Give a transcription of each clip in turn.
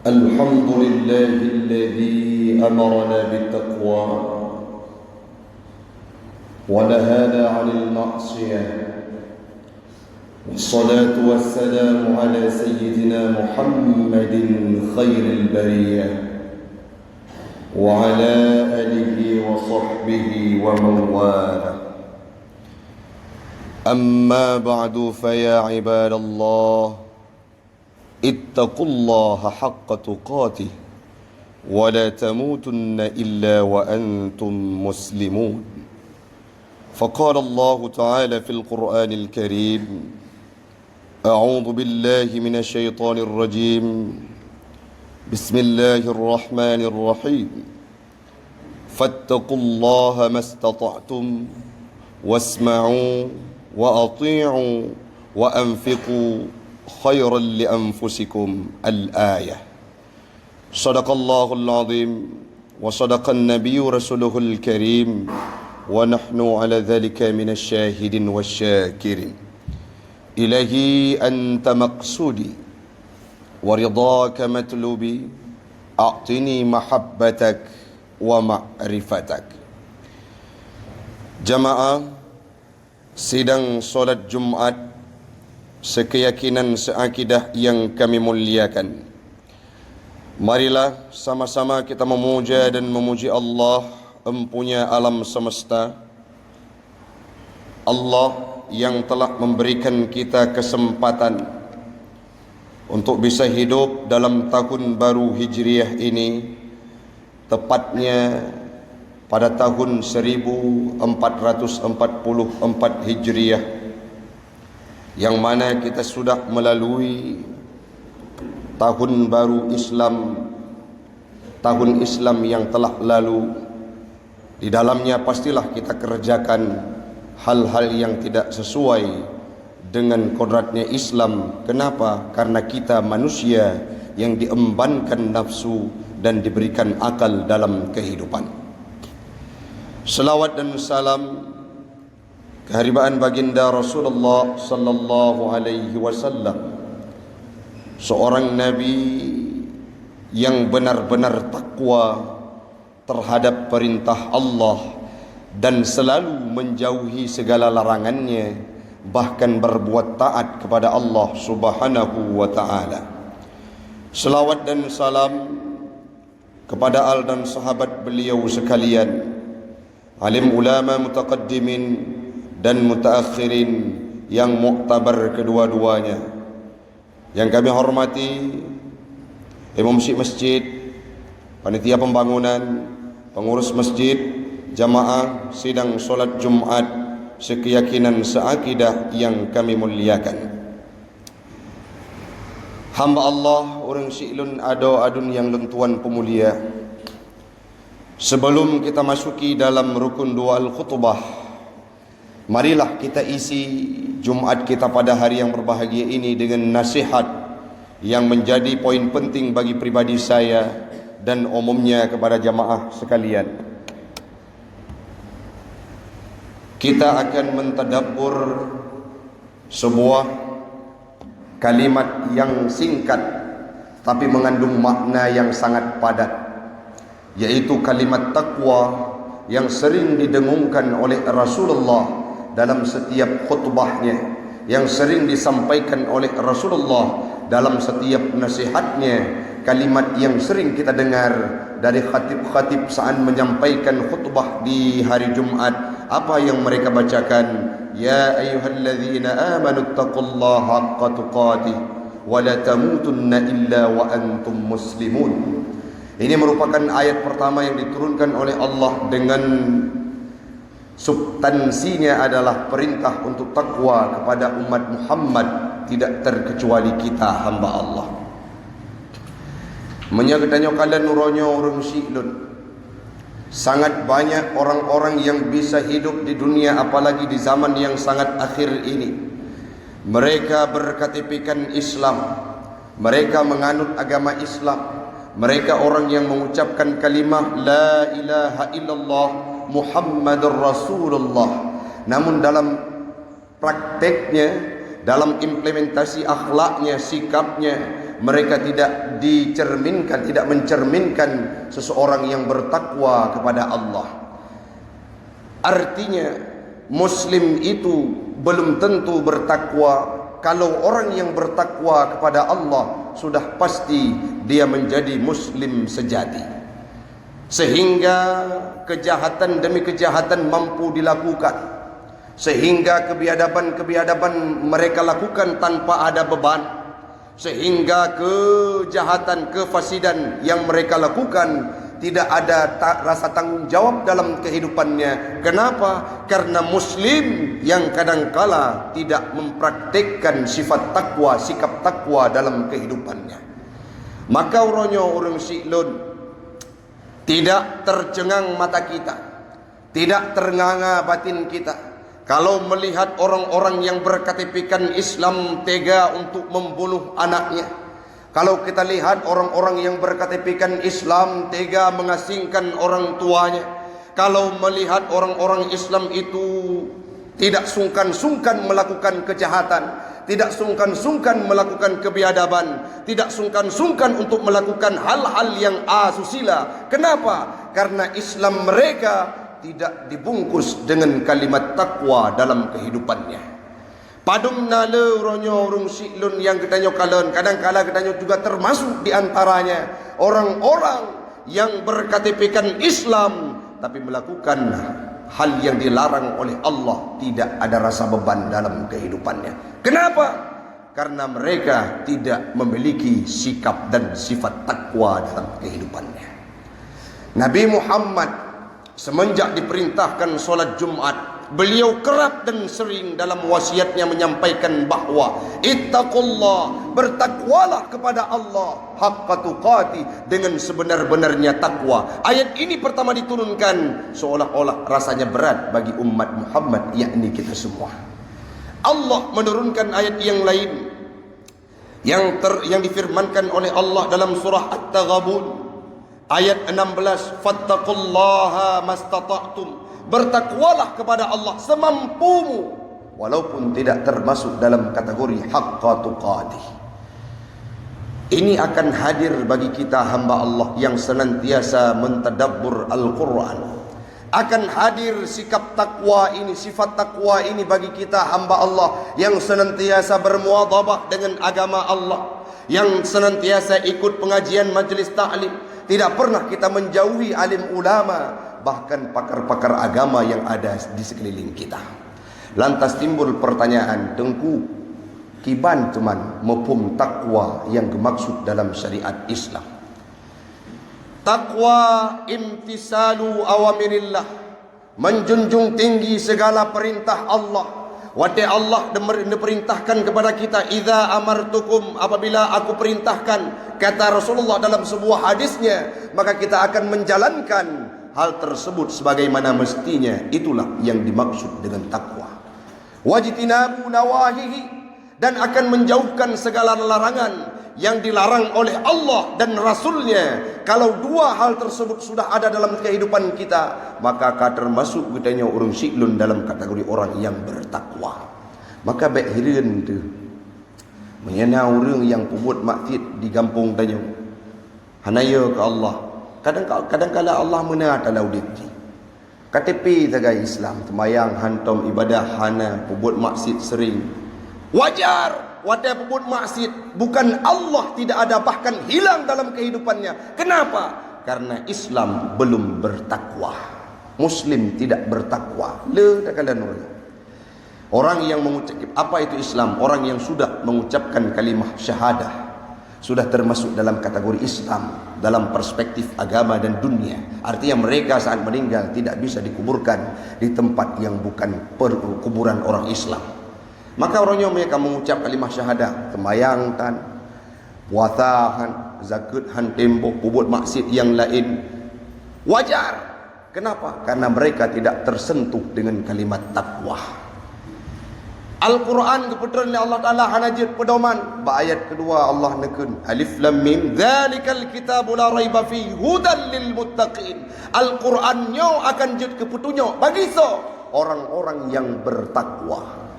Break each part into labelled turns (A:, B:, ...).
A: الحمد لله الذي أمرنا بالتقوى ونهانا عن المعصية، والصلاة والسلام على سيدنا محمد خير البرية وعلى آله وصحبه ومن والاه. أما بعد فيا عباد الله اتقوا الله حق تقاته ولا تموتن إلا وأنتم مسلمون. فقال الله تعالى في القرآن الكريم: أعوذ بالله من الشيطان الرجيم، بسم الله الرحمن الرحيم، فاتقوا الله ما استطعتم واسمعوا وأطيعوا وأنفقوا خيرا لأنفسكم الآية. صدق الله العظيم وصدق النبي رسوله الكريم ونحن على ذلك من الشاهدين والشاكرين. إلهي أنت مقصودي ورضاك مطلوبي، أعطني محبتك ومعرفتك. Jamaah sidang solat Jumat sekeyakinan seakidah yang kami muliakan, marilah sama-sama kita memuja dan memuji Allah empunya alam semesta, Allah yang telah memberikan kita kesempatan untuk bisa hidup dalam tahun baru Hijriah ini, tepatnya pada tahun 1444 Hijriah, yang mana kita sudah melalui tahun baru Islam, tahun Islam yang telah lalu. Di dalamnya pastilah kita kerjakan hal-hal yang tidak sesuai dengan kodratnya Islam. Kenapa? Karena kita manusia yang diembankan nafsu dan diberikan akal dalam kehidupan. Selawat dan salam keharibaan baginda Rasulullah sallallahu alaihi wasallam, seorang nabi yang benar-benar takwa terhadap perintah Allah dan selalu menjauhi segala larangannya, bahkan berbuat taat kepada Allah Subhanahu wa taala. Selawat dan salam kepada al dan sahabat beliau sekalian, alim ulama mutaqaddimin dan mutaakhirin yang muktabar kedua-duanya, yang kami hormati imam masjid, panitia pembangunan, pengurus masjid, jamaah sidang solat Jumat sekeyakinan seakidah yang kami muliakan. Hamba Allah orang si'lun ado adun yang lentuan pemulia. Sebelum kita masuki dalam rukun dua al-khutbah, marilah kita isi Jumat kita pada hari yang berbahagia ini dengan nasihat yang menjadi poin penting bagi pribadi saya dan umumnya kepada jamaah sekalian. Kita akan mentadabbur sebuah kalimat yang singkat tapi mengandung makna yang sangat padat, yaitu kalimat takwa yang sering didengungkan oleh Rasulullah dalam setiap khutbahnya, yang sering disampaikan oleh Rasulullah dalam setiap nasihatnya, kalimat yang sering kita dengar dari khatib-khatib saat menyampaikan khutbah di hari Jumat. Apa yang mereka bacakan? Ya ayyuhalladzina amanu taqullaha haqqa tuqatih wa la tamutunna illa wa antum muslimun. Ini merupakan ayat pertama yang diturunkan oleh Allah dengan substansinya adalah perintah untuk takwa kepada umat Muhammad, tidak terkecuali kita hamba Allah. Menyagatanya kalian nuronyo orang si'lun, sangat banyak orang-orang yang bisa hidup di dunia, apalagi di zaman yang sangat akhir ini. Mereka berKTP-kan Islam, mereka menganut agama Islam, mereka orang yang mengucapkan kalimah la ilaha illallah Muhammadur Rasulullah, namun dalam prakteknya, dalam implementasi akhlaknya, sikapnya, mereka tidak dicerminkan, tidak mencerminkan seseorang yang bertakwa kepada Allah. Artinya Muslim itu belum tentu bertakwa. Kalau orang yang bertakwa kepada Allah, sudah pasti dia menjadi Muslim sejati, sehingga kejahatan demi kejahatan mampu dilakukan, sehingga kebiadaban-kebiadaban mereka lakukan tanpa ada beban, sehingga kejahatan, kefasidan yang mereka lakukan tidak ada rasa tanggung jawab dalam kehidupannya. Kenapa? Karena Muslim yang kadangkala tidak mempraktikkan sifat takwa, sikap takwa dalam kehidupannya. Maka uronyo urang siklun, tidak tercengang mata kita, tidak ternganga batin kita kalau melihat orang-orang yang berKTP-kan Islam tega untuk membunuh anaknya. Kalau kita lihat orang-orang yang berKTP-kan Islam tega mengasingkan orang tuanya. Kalau melihat orang-orang Islam itu tidak sungkan-sungkan melakukan kejahatan, tidak sungkan-sungkan melakukan kebiadaban, tidak sungkan-sungkan untuk melakukan hal-hal yang asusila. Kenapa? Karena Islam mereka tidak dibungkus dengan kalimat takwa dalam kehidupannya. Padung nale uronyo urung siklun yang ketanyo kalen, kadang-kala ketanyo juga termasuk di antaranya orang-orang yang berKTP-kan Islam tapi melakukan hal yang dilarang oleh Allah, tidak ada rasa beban dalam kehidupannya. Kenapa? Karena mereka tidak memiliki sikap dan sifat takwa dalam kehidupannya. Nabi Muhammad semenjak diperintahkan solat Jumat, beliau kerap dan sering dalam wasiatnya menyampaikan bahawa ittaqullah, bertakwalah kepada Allah haqqa tuqati, dengan sebenar-benarnya takwa. Ayat ini pertama diturunkan seolah-olah rasanya berat bagi umat Muhammad, yakni kita semua. Allah menurunkan ayat yang lain yang difirmankan oleh Allah dalam surah At-Taghabun ayat 16, fattaqullaha mastata'tum, bertakwalah kepada Allah semampumu, walaupun tidak termasuk dalam kategori haqqa tuqatih. Ini akan hadir bagi kita hamba Allah yang senantiasa mentadabbur Al-Quran. Akan hadir sikap takwa ini, sifat takwa ini bagi kita hamba Allah yang senantiasa bermuadhabah dengan agama Allah, yang senantiasa ikut pengajian majlis ta'lim. Tidak pernah kita menjauhi alim ulama, bahkan pakar-pakar agama yang ada di sekeliling kita. Lantas timbul pertanyaan, tengku kiban cuman mafhum takwa yang dimaksud dalam syariat Islam. Takwa imtisalu awamirillah, menjunjung tinggi segala perintah Allah. Wate Allah diperintahkan kepada kita, idza amartukum, apabila aku perintahkan, kata Rasulullah dalam sebuah hadisnya, maka kita akan menjalankan hal tersebut sebagaimana mestinya. Itulah yang dimaksud dengan takwa. Wajtinabu nawahihi, dan akan menjauhkan segala larangan yang dilarang oleh Allah dan Rasulnya. Kalau dua hal tersebut sudah ada dalam kehidupan kita, maka termasuk kitanya orang siklun dalam kategori orang yang bertakwa. Maka baik hirin tu menyana orang yang pembuat maksiat di kampung tanya hanaya ke Allah. Kadang-kadang Allah menar talau diti. KTP sebagai Islam, temayang hantam ibadah hana, pembuat maksiat sering. Wajar wadah pembuat maksiat, bukan Allah tidak ada, bahkan hilang dalam kehidupannya. Kenapa? Karena Islam belum bertakwa. Muslim tidak bertakwa. Orang yang mengucap, apa itu Islam? Orang yang sudah mengucapkan kalimah syahadah sudah termasuk dalam kategori Islam dalam perspektif agama dan dunia. Artinya mereka saat meninggal tidak bisa dikuburkan di tempat yang bukan perkuburan orang Islam. Maka orangnya mereka mengucap kalimah syahadah, temayang tan, puasahan, zakat han tempo, pembuat maksiat yang lain. Wajar. Kenapa? Karena mereka tidak tersentuh dengan kalimat takwa. Al-Quran keputusan Allah Ta'ala hanajid pedoman. Ayat kedua Allah nekun alif lam mim dzalikal kitabu la raiba fi hudan lil muttaqin. Al-Quran nyo akan jid keputunyo bagi so orang-orang yang bertakwa.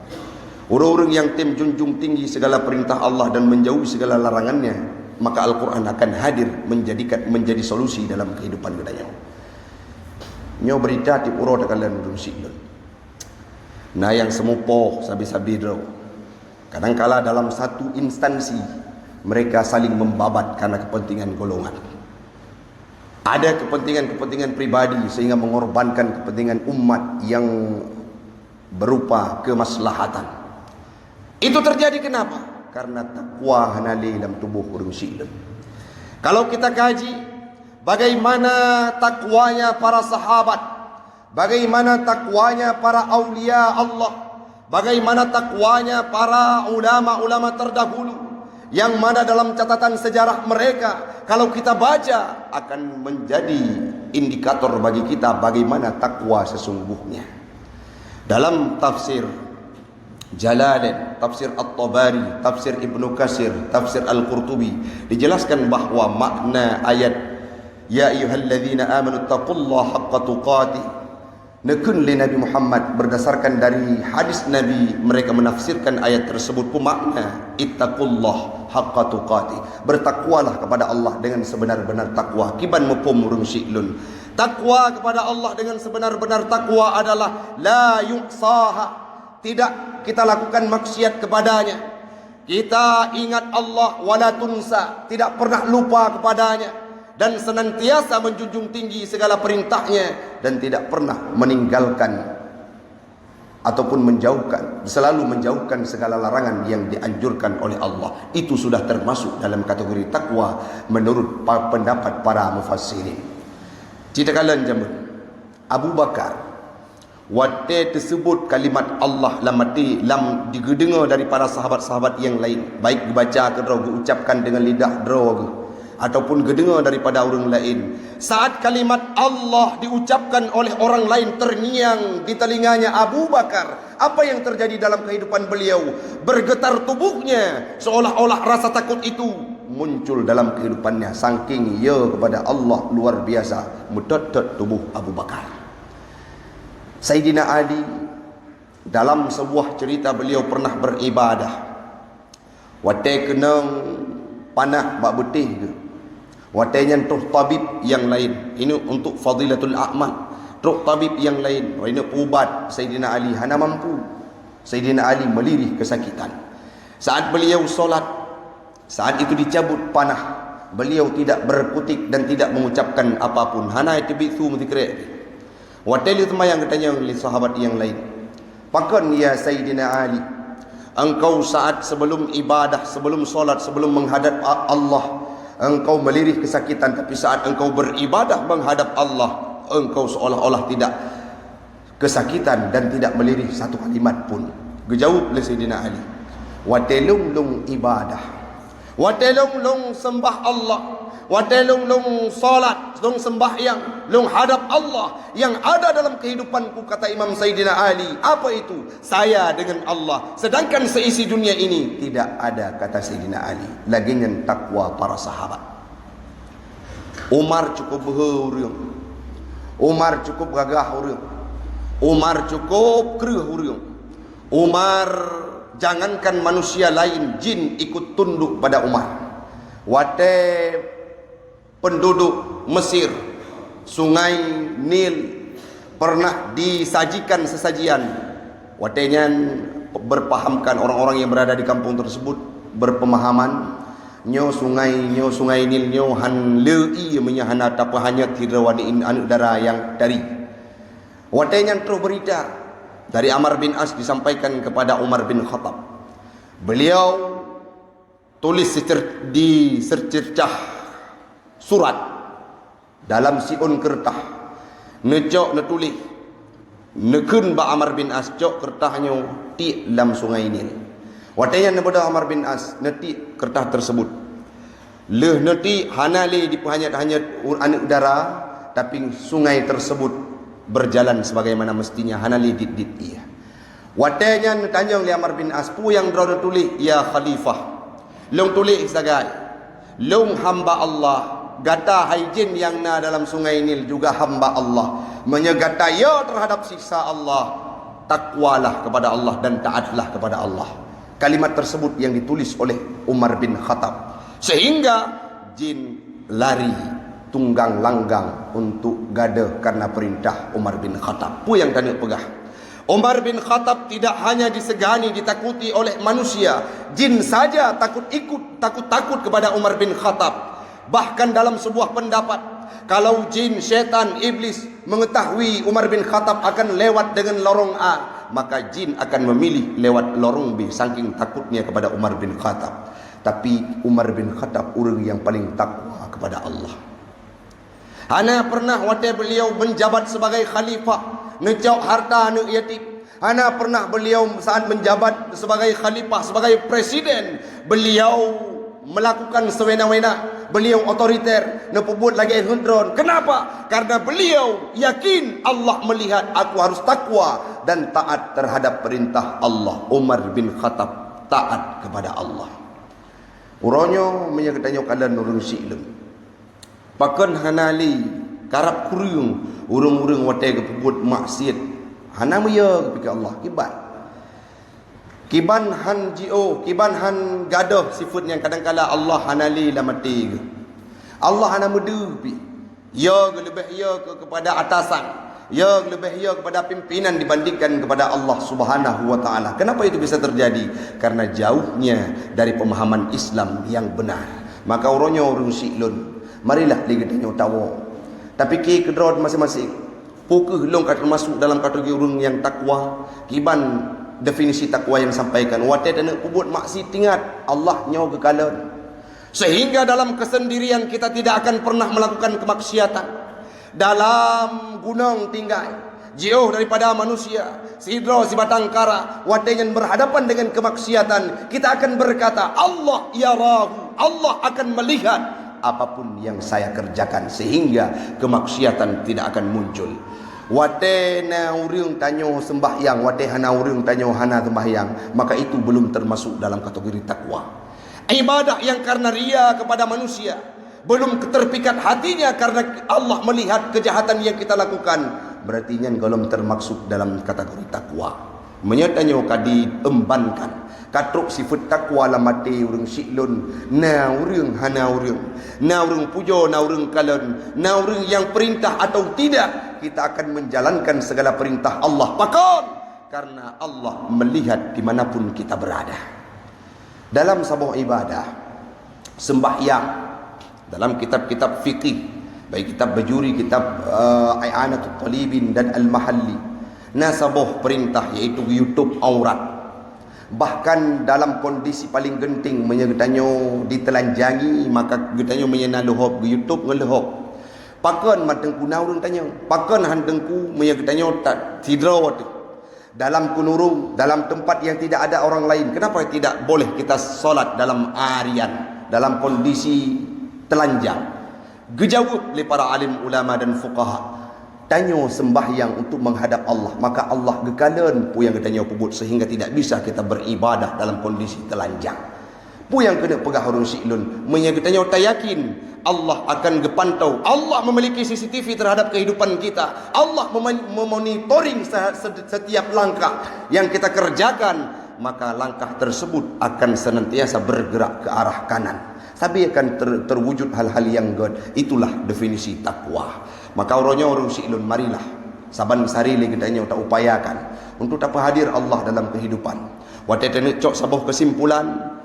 A: Orang-orang yang junjung tinggi segala perintah Allah dan menjauhi segala larangannya, maka Al-Quran akan hadir menjadi solusi dalam kehidupan kita. Nyo berita ti puro takalan rusik. Nah yang semupoh sabi-sabi draw. Kadangkala dalam satu instansi mereka saling membabat karena kepentingan golongan. Ada kepentingan pribadi sehingga mengorbankan kepentingan umat yang berupa kemaslahatan. Itu terjadi kenapa? Karena takwa hanali dalam tubuh orang Muslim. Kalau kita kaji bagaimana takwanya para sahabat, bagaimana takwanya para aulia Allah, bagaimana takwanya para ulama-ulama terdahulu, yang mana dalam catatan sejarah mereka kalau kita baca akan menjadi indikator bagi kita bagaimana takwa sesungguhnya. Dalam tafsir Jalalain, tafsir At-Tabari, tafsir Ibnu Katsir, tafsir Al-Qurtubi dijelaskan bahwa makna ayat ya ayyuhalladzina amanu taqullaha haqqa tuqatih nekun li Nabi Muhammad berdasarkan dari hadis Nabi, mereka menafsirkan ayat tersebut pun makna ittaqullah haqqa tuqatih, bertakwalah kepada Allah dengan sebenar-benar takwa. Kiban mupum urung syiklun, takwa kepada Allah dengan sebenar-benar takwa adalah la yuqsaha, tidak kita lakukan maksiat kepadanya, kita ingat Allah wala tunsa, tidak pernah lupa kepadanya, dan senantiasa menjunjung tinggi segala perintahnya dan tidak pernah meninggalkan ataupun menjauhkan, selalu menjauhkan segala larangan yang dianjurkan oleh Allah. Itu sudah termasuk dalam kategori takwa menurut pendapat para mufassirin. Citakalan zaman Abu Bakar waktu tersebut kalimat Allah lam digedengar dari para sahabat-sahabat yang lain, baik dibaca ke draw, diucapkan dengan lidah draw ataupun gedengar daripada orang lain. Saat kalimat Allah diucapkan oleh orang lain terngiang di telinganya Abu Bakar, apa yang terjadi dalam kehidupan beliau? Bergetar tubuhnya, seolah-olah rasa takut itu muncul dalam kehidupannya, saking ia kepada Allah luar biasa mudadat tubuh Abu Bakar. Sayyidina Ali dalam sebuah cerita beliau pernah beribadah. Watai kenang panah bak betih ke, watai nyentuh tabib yang lain, ini untuk fadilatul a'mal. Truk tabib yang lain, ini ubat Sayyidina Ali hana mampu. Sayyidina Ali melirih kesakitan. Saat beliau solat, saat itu dicabut panah, beliau tidak berkutik dan tidak mengucapkan apapun. Hana itibithu mudikre. Wateli yang katanya oleh sahabat yang lain, pakan ya Sayyidina Ali, engkau saat sebelum ibadah, sebelum solat, sebelum menghadap Allah, engkau melirih kesakitan, tapi saat engkau beribadah menghadap Allah, engkau seolah-olah tidak kesakitan dan tidak melirih satu kalimat pun. Dijawab oleh Sayyidina Ali, watelung lung ibadah, watelung lung sembah Allah, watelung lung salat, lung sembahyang, lung hadap Allah yang ada dalam kehidupanku, kata Imam Sayyidina Ali. Apa itu? Saya dengan Allah, sedangkan seisi dunia ini tidak ada, kata Sayyidina Ali. Lagi yang takwa para sahabat. Umar cukup berhuriung, Umar cukup gagah huriung, Umar cukup kereh huriung. Umar jangankan manusia lain, jin ikut tunduk pada Umar. Wate penduduk Mesir, sungai Nil pernah disajikan sesajian. Watenya berpahamkan orang-orang yang berada di kampung tersebut berpemahaman nyo sungai Nil nyo han lei menyahana tapa hanya tirawani anu dara yang dari. Watenya terus berita dari Amr bin As disampaikan kepada Umar bin Khattab. Beliau tulis di secercah surat dalam siun kertah, necok netulis nekun ba Amr bin As cok kertahnya ti lam sungai Nil. Watanya nebeda Amr bin As neti kertah tersebut leh neti hanale dipahanyat-hanyat anu udara, tapi sungai tersebut berjalan sebagaimana mestinya, hanale dit iya. Watanya netanya oleh Amr bin As, pu yang draw tulis ya khalifah, long tulis sagai long hamba Allah, gata haijin yang na dalam sungai Nil juga hamba Allah, menyegata ya terhadap siksa Allah. takwalah kepada Allah dan taatlah kepada Allah. Kalimat tersebut yang ditulis oleh Umar bin Khattab, sehingga jin lari tunggang langgang untuk gada karena perintah Umar bin Khattab. Apa yang tanya pegah? Umar bin Khattab tidak hanya disegani, ditakuti oleh manusia, jin saja takut kepada Umar bin Khattab. Bahkan dalam sebuah pendapat, kalau jin, syaitan, iblis mengetahui Umar bin Khattab akan lewat dengan lorong A, maka jin akan memilih lewat lorong B, saking takutnya kepada Umar bin Khattab. Tapi Umar bin Khattab orang yang paling takwa kepada Allah. Ana pernah waktu beliau menjabat sebagai khalifah, ngecok harta anak yatim. Ana pernah beliau saat menjabat sebagai khalifah, sebagai presiden, beliau melakukan sewena-wena, beliau otoriter, nepebut lagi hundron. Kenapa? Karena beliau yakin Allah melihat, aku harus takwa dan taat terhadap perintah Allah. Umar bin Khattab taat kepada Allah. Uronyo menyakitanya kalian nurun silem. Pakan hanali karap kurung urung-urung watai kepebut maksiat. Hana meya kepada Allah kibat. Kiban han jio, kiban han gadah sifat yang kadang-kala Allah hanali la mati ke. Allah hana mudu pi. Ya lebih ya kepada atasan, ya lebih ya kepada pimpinan dibandingkan kepada Allah Subhanahu wa taala. Kenapa itu bisa terjadi? Karena jauhnya dari pemahaman Islam yang benar. Maka uronyo urung silun. Marilah ligatnya tawo. Tapi ki kedrod masing-masing. Pukul long termasuk dalam kategori urung yang takwa. Kiban definisi takwa yang sampaikan, watai dan kubut maksiat ingat Allah nyawa kekalan, sehingga dalam kesendirian kita tidak akan pernah melakukan kemaksiatan. Dalam gunung tinggai jauh daripada manusia, sidro si batang kara, watai yang berhadapan dengan kemaksiatan, kita akan berkata Allah yarahu, Allah akan melihat apapun yang saya kerjakan, sehingga kemaksiatan tidak akan muncul. Wate na urang tanyo sembahyang, wate hana urang tanyo hana sembahyang, maka itu belum termasuk dalam kategori takwa. Ibadah yang karena ria kepada manusia, belum terpikat hatinya karena Allah melihat kejahatan yang kita lakukan, berarti nyan belum termasuk dalam kategori takwa. Menyatanyo kadi embankan katruk sifat takwa la mati urang siklun, na urang hana urang, na urang pujo, na urang kalan, na urang yang perintah atau tidak, kita akan menjalankan segala perintah Allah. Pakon karena Allah melihat dimanapun kita berada. Dalam sebuah ibadah sembahyang, dalam kitab-kitab fikih, baik kitab Bajuri, kitab I'anatul Talibin dan Al-Mahalli, sebuah perintah yaitu YouTube aurat. Bahkan dalam kondisi paling genting menyegetanyo ditelanjangi, maka getanyo menyena lohop YouTube ngelohop. Pakan matengku naurun tanya, pakan handengku menyegetanyo tak tidro dalam kunurung, dalam tempat yang tidak ada orang lain. Kenapa tidak boleh kita solat dalam arian, dalam kondisi telanjang? Gejawab oleh para alim ulama dan fuqaha, tanyo sembahyang untuk menghadap Allah, maka Allah gekalan pu yang tanyo pebut, sehingga tidak bisa kita beribadah dalam kondisi telanjang. Pu yang kena pegah urung siklun, menyagetanyo tak yakin Allah akan gepantau. Allah memiliki CCTV terhadap kehidupan kita. Allah memonitoring setiap langkah yang kita kerjakan, maka langkah tersebut akan senantiasa bergerak ke arah kanan. Tapi akan terwujud hal-hal yang good. Itulah definisi takwa. Maka orang siklun, marilah saban sari lagi tanya tak upayakan untuk dapat hadir Allah dalam kehidupan. Waktu tenek cok sabuh kesimpulan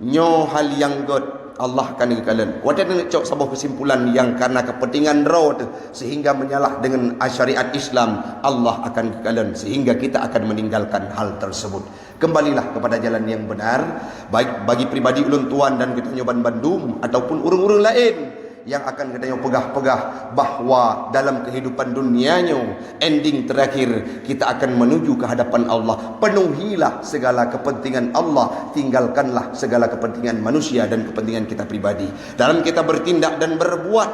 A: nyo hal yang good, Allah akan kalian. Waktu tenek cok sabuh kesimpulan yang karena kepentingan roh sehingga menyalah dengan syariat Islam, Allah akan kalian, sehingga kita akan meninggalkan hal tersebut. Kembalilah kepada jalan yang benar, baik bagi pribadi ulun tuan dan kita nyoban Bandung ataupun urung-urung lain yang akan kita pegah-pegah bahawa dalam kehidupan dunianya ending terakhir kita akan menuju ke hadapan Allah. Penuhilah segala kepentingan Allah, tinggalkanlah segala kepentingan manusia dan kepentingan kita pribadi. Dalam kita bertindak dan berbuat,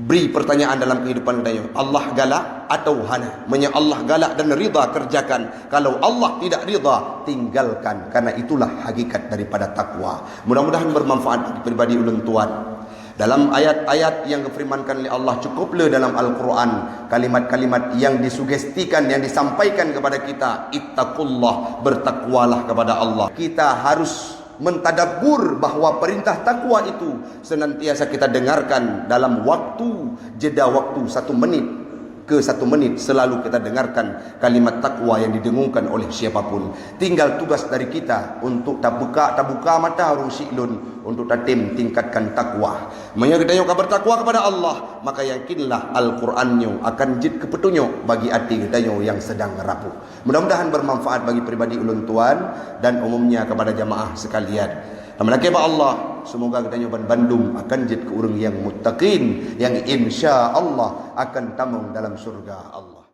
A: beri pertanyaan dalam kehidupan kita, Allah galak atau hana? Menya Allah galak dan rida, kerjakan. Kalau Allah tidak rida, tinggalkan. Karena itulah hakikat daripada takwa. Mudah-mudahan bermanfaat bagi pribadi ulun tuan. Dalam ayat-ayat yang difirmankan oleh Allah, cukuplah dalam Al-Quran kalimat-kalimat yang disugestikan, yang disampaikan kepada kita, ittaqullah, bertakwalah kepada Allah. Kita harus mentadabbur bahawa perintah takwa itu senantiasa kita dengarkan dalam waktu, jeda waktu 1 menit ke 1 menit, selalu kita dengarkan kalimat takwa yang didengungkan oleh siapapun. Tinggal tugas dari kita untuk tak buka mata urung si'lun, untuk tatim tingkatkan takwa. Menyang kita bertakwa kepada Allah, maka yakinlah Al-Qurannya akan jid kepetunjuk bagi hati kita yang sedang rapuh. Mudah-mudahan bermanfaat bagi pribadi ulun tuan dan umumnya kepada jamaah sekalian. Amalake ba Allah, semoga kita nyoban Bandung akan jid ke urang yang muttaqin, yang insya Allah akan tamung dalam surga Allah.